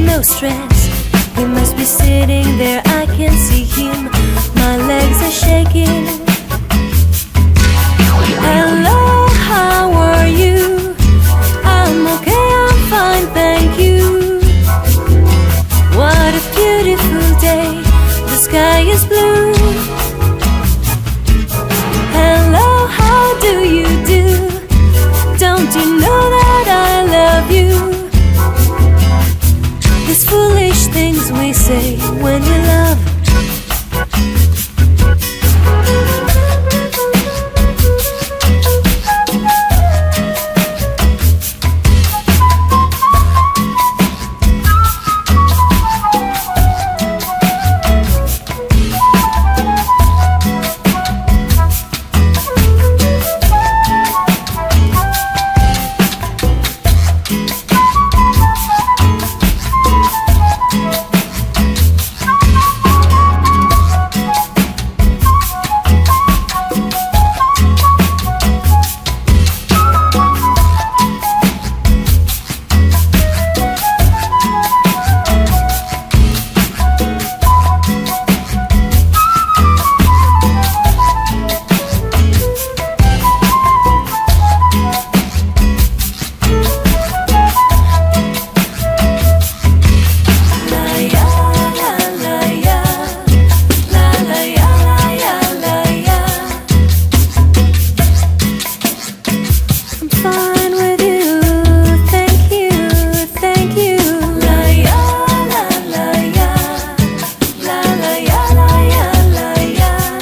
no stress. He must be sitting there, I can see him. My legs are shaking. Hello, how are you? I'm okay, I'm fine, thank you. What a beautiful day, the sky is blue. Hello, how do you do? Don't you know that I love you? These foolish things we say when we love.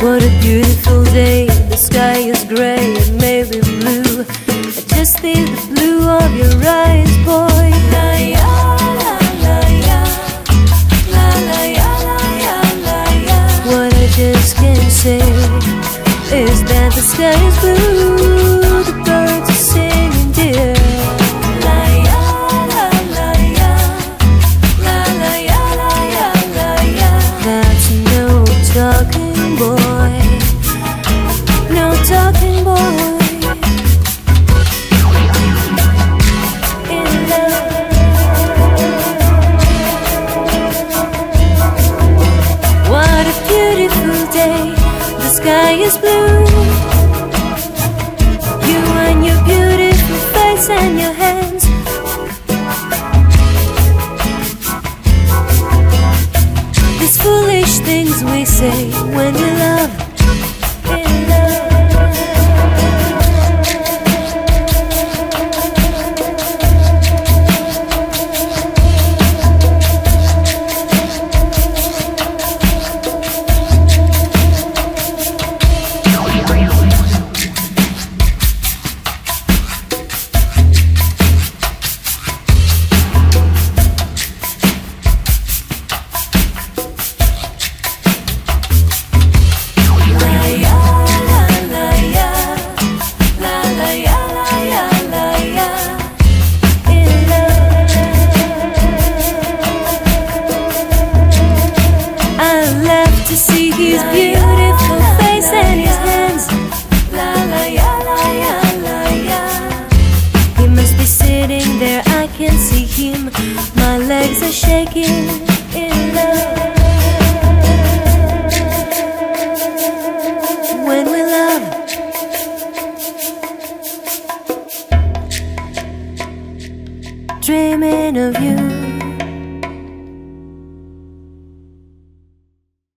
What a beautiful day, the sky is grey and maybe blue. I just see the blue of your eyes, boy. La ya, la la ya, la la ya, la ya, la ya. What I just can't say is that the sky is blue, the birds are singing dear. La ya, la la ya, la la ya, la ya, la ya. That's no talking, boy. No talking, boy. In love. What a beautiful day, the sky is blue. You and your beautiful face and your hands. These foolish things we say when we love. In love. To see his beautiful face and his hands. La la ya, la ya, la ya. He must be sitting there, I can see him. My legs are shaking in love. When we love, dreaming of you.